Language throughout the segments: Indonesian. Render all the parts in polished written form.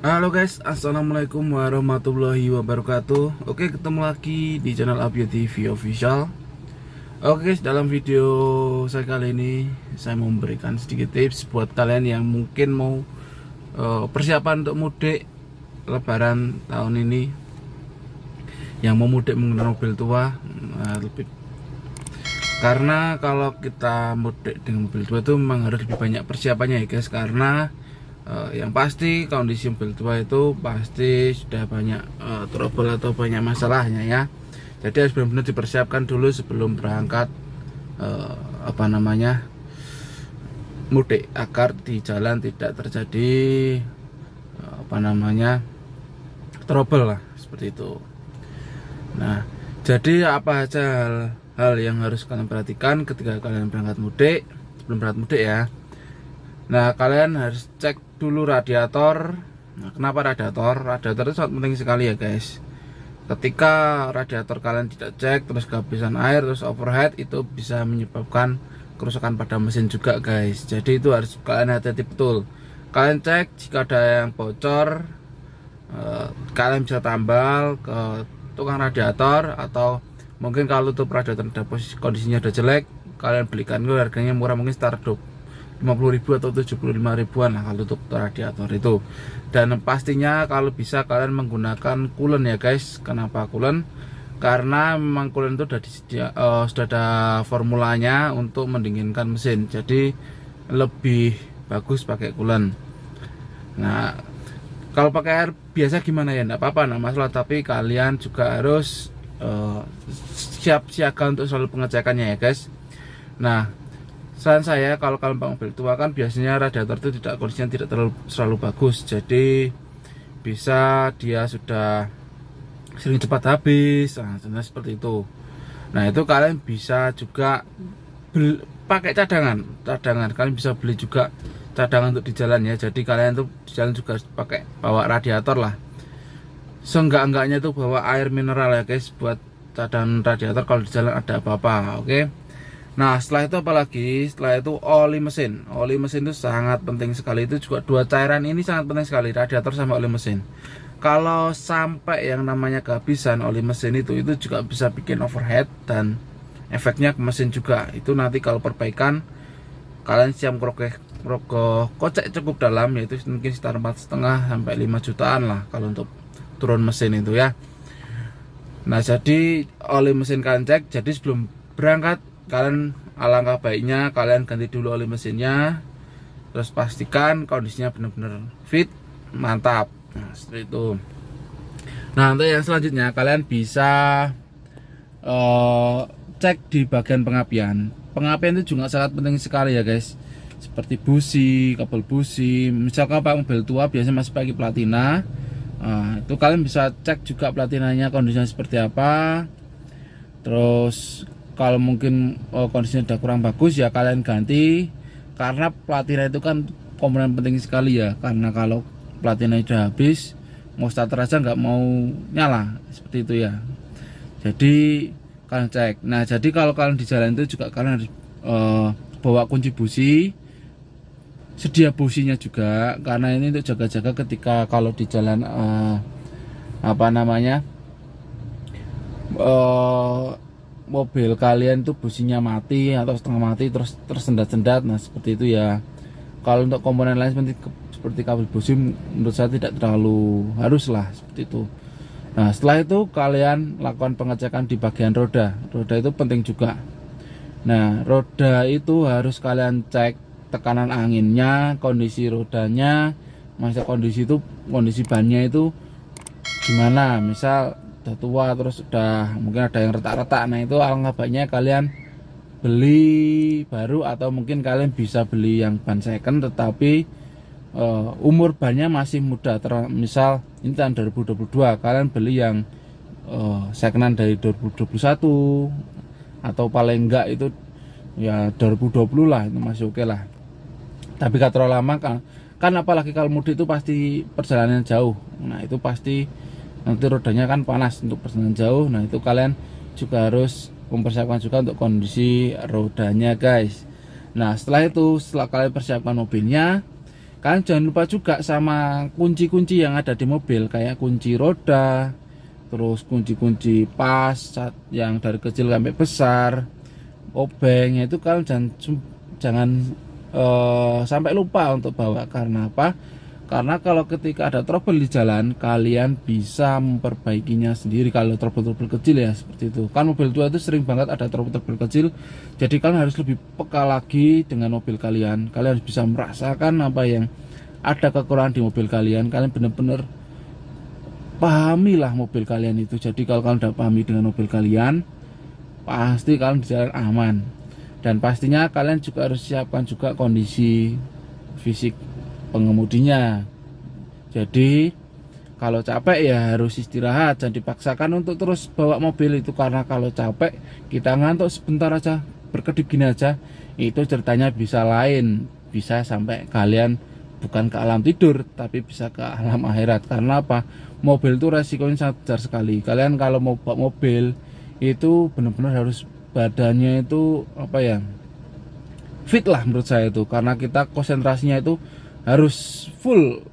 Halo guys, assalamualaikum warahmatullahi wabarakatuh. Oke, ketemu lagi di channel Abio TV Official. Oke guys, dalam video saya kali ini saya mau memberikan sedikit tips buat kalian yang mungkin mau persiapan untuk mudik Lebaran tahun ini, yang mau mudik menggunakan mobil tua. Karena kalau kita mudik dengan mobil tua itu memang harus lebih banyak persiapannya ya guys, karena yang pasti kondisi mobil tua itu pasti sudah banyak trouble atau banyak masalahnya ya. Jadi harus benar-benar dipersiapkan dulu sebelum berangkat mudik, agar di jalan tidak terjadi trouble lah, seperti itu. Nah, jadi apa aja hal yang harus kalian perhatikan ketika kalian berangkat mudik, sebelum berangkat mudik ya. Nah, kalian harus cek dulu radiator. Nah, kenapa radiator? Radiator itu sangat penting sekali ya guys. Ketika radiator kalian tidak cek, terus kehabisan air, terus overhead, itu bisa menyebabkan kerusakan pada mesin juga guys. Jadi itu harus kalian hati-hati betul. Kalian cek, jika ada yang bocor, kalian bisa tambal ke tukang radiator, atau mungkin kalau tutup radiator kondisinya udah jelek, kalian belikan itu harganya murah, mungkin sekitar 50.000 atau 75.000-an lah kalau untuk radiator itu. Dan pastinya kalau bisa kalian menggunakan coolant ya guys. Kenapa coolant? Karena memang coolant itu sudah ada formulanya untuk mendinginkan mesin, jadi lebih bagus pakai coolant. Nah, kalau pakai air biasa gimana ya, enggak apa-apa, enggak masalah, tapi kalian juga harus siap siaga untuk selalu pengecekannya ya guys. Nah, saran saya, kalau kalian pakai mobil tua kan biasanya radiator itu kondisinya tidak selalu bagus, jadi bisa dia sudah sering cepat habis. Nah, seperti itu. Nah, itu kalian bisa juga pakai cadangan. Kalian bisa beli juga cadangan untuk di jalan ya. Jadi kalian tuh di jalan juga pakai bawa radiator lah. Seenggak-enggaknya tuh bawa air mineral ya guys, buat cadangan radiator kalau di jalan ada apa-apa. Oke. Nah, setelah itu apalagi? Setelah itu oli mesin. Oli mesin itu sangat penting sekali. Itu juga dua cairan ini sangat penting sekali, radiator sama oli mesin. Kalau sampai yang namanya kehabisan oli mesin itu juga bisa bikin overhead dan efeknya ke mesin juga. Itu nanti kalau perbaikan kalian siap merogoh kocek cukup dalam, yaitu mungkin sekitar 4,5 sampai 5 jutaan lah kalau untuk turun mesin itu ya. Nah, jadi oli mesin kalian cek. Jadi sebelum berangkat, kalian alangkah baiknya kalian ganti dulu oli mesinnya, terus pastikan kondisinya benar-benar fit, mantap. Nah, seperti itu. Nah, untuk yang selanjutnya kalian bisa cek di bagian pengapian. Pengapian itu juga sangat penting sekali ya guys, seperti busi, kabel busi. Misalkan pakai mobil tua biasanya masih pakai platina, itu kalian bisa cek juga platinanya kondisinya seperti apa. Terus kalau mungkin kondisinya udah kurang bagus ya kalian ganti, karena platina itu kan komponen penting sekali ya. Karena kalau platina udah habis, mau starter aja nggak mau nyala, seperti itu ya. Jadi kalian cek. Nah, jadi kalau kalian di jalan itu juga kalian harus bawa kunci busi, sedia businya juga, karena ini untuk jaga-jaga ketika kalau di jalan mobil kalian tuh businya mati atau setengah mati, terus tersendat-sendat. Nah, seperti itu ya. Kalau untuk komponen lain seperti kabel busi, menurut saya tidak terlalu harus lah, seperti itu. Nah, setelah itu kalian lakukan pengecekan di bagian roda. Roda itu penting juga. Nah, roda itu harus kalian cek tekanan anginnya, kondisi rodanya, kondisi bannya itu gimana. Misal udah tua, terus udah mungkin ada yang retak-retak, nah itu alangkah baiknya kalian beli baru, atau mungkin kalian bisa beli yang ban second tetapi umur bannya masih muda. Misal ini tahun 2022, kalian beli yang second dari 2021, atau paling enggak itu ya 2020 lah, itu masih oke lah. Tapi gak terlalu lama kan apalagi kalau mudik itu pasti perjalanan jauh. Nah, itu pasti nanti rodanya kan panas untuk perjalanan jauh. Nah, itu kalian juga harus mempersiapkan juga untuk kondisi rodanya guys. Nah, setelah kalian persiapkan mobilnya, Kalian jangan lupa juga sama kunci-kunci yang ada di mobil, kayak kunci roda, terus kunci-kunci pas yang dari kecil sampai besar, obeng, itu kalian jangan sampai lupa untuk bawa. Karena apa? Karena kalau ketika ada trouble di jalan, kalian bisa memperbaikinya sendiri. Kalau trouble-trouble kecil ya seperti itu. Kan mobil tua itu sering banget ada trouble-trouble kecil. Jadi kalian harus lebih peka lagi dengan mobil kalian. Kalian harus bisa merasakan apa yang ada kekurangan di mobil kalian. Kalian benar-benar pahamilah mobil kalian itu. Jadi kalau kalian udah pahami dengan mobil kalian, pasti kalian di jalan aman. Dan pastinya kalian juga harus siapkan juga kondisi fisik pengemudinya. Jadi kalau capek ya harus istirahat, jangan dipaksakan untuk terus bawa mobil itu. Karena kalau capek kita ngantuk sebentar aja, berkedip gini aja, itu ceritanya bisa lain. Bisa sampai kalian bukan ke alam tidur, tapi bisa ke alam akhirat. Karena apa? Mobil itu resikonya sangat besar sekali. Kalian kalau mau bawa mobil itu benar-benar harus badannya itu apa ya, fit lah menurut saya itu. Karena kita konsentrasinya itu harus full.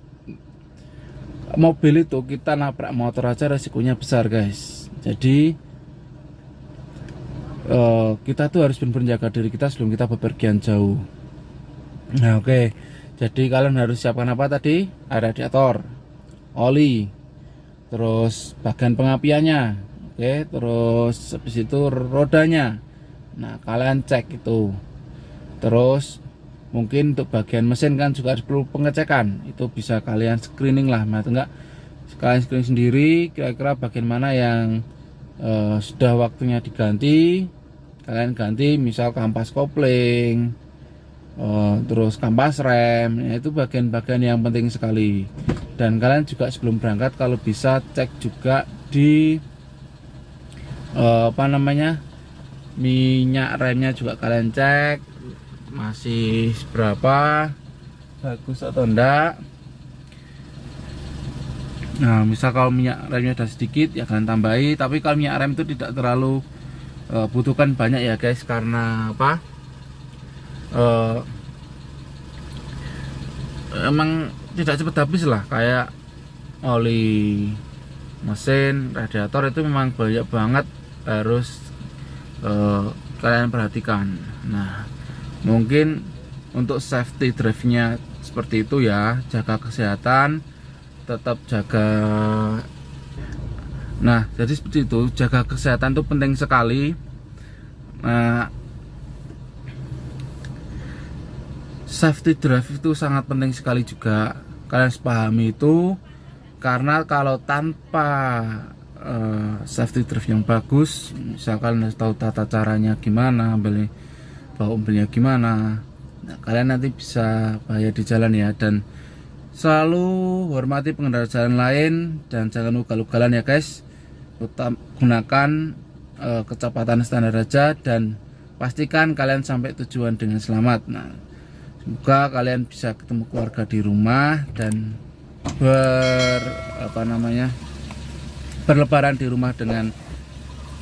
Mobil itu kita nabrak motor aja resikonya besar guys. Jadi kita tuh harus benar-benar jaga diri kita sebelum kita bepergian jauh. Nah oke. Jadi kalian harus siapkan apa tadi? Radiator, oli, terus bagian pengapiannya, oke, terus habis itu rodanya. Nah kalian cek itu. Terus mungkin untuk bagian mesin kan juga harus perlu pengecekan. Itu bisa kalian screening lah, atau enggak kalian screening sendiri kira-kira bagian mana yang sudah waktunya diganti. Kalian ganti, misal kampas kopling, terus kampas rem, ya, itu bagian-bagian yang penting sekali. Dan kalian juga sebelum berangkat kalau bisa cek juga di minyak remnya juga kalian cek masih berapa, bagus atau enggak. Nah misal kalau minyak remnya udah sedikit ya kalian tambahi, tapi kalau minyak rem itu tidak terlalu butuhkan banyak ya guys. Karena apa? Emang tidak cepat habis lah, kayak oli mesin, radiator itu memang banyak banget, harus kalian perhatikan. Nah mungkin untuk safety drive-nya seperti itu ya, jaga kesehatan, tetap jaga. Nah jadi seperti itu, jaga kesehatan itu penting sekali. Nah safety drive itu sangat penting sekali juga, kalian harus pahami itu. Karena kalau tanpa safety drive yang bagus, misalkan harus tahu tata caranya gimana, bawa mobilnya gimana, nah, kalian nanti bisa bahaya di jalan ya. Dan selalu hormati pengendara jalan lain dan jangan ugal-ugalan ya guys. Gunakan kecepatan standar aja dan pastikan kalian sampai tujuan dengan selamat. Nah semoga kalian bisa ketemu keluarga di rumah dan berlebaran di rumah dengan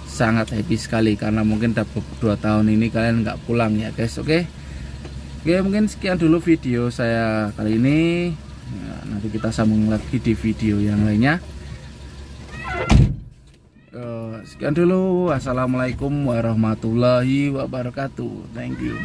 sangat happy sekali. Karena mungkin udah 2 tahun ini kalian nggak pulang ya guys. Oke, mungkin sekian dulu video saya kali ini. Nah, nanti kita sambung lagi di video yang lainnya. Sekian dulu. Wassalamualaikum warahmatullahi wabarakatuh. Thank you.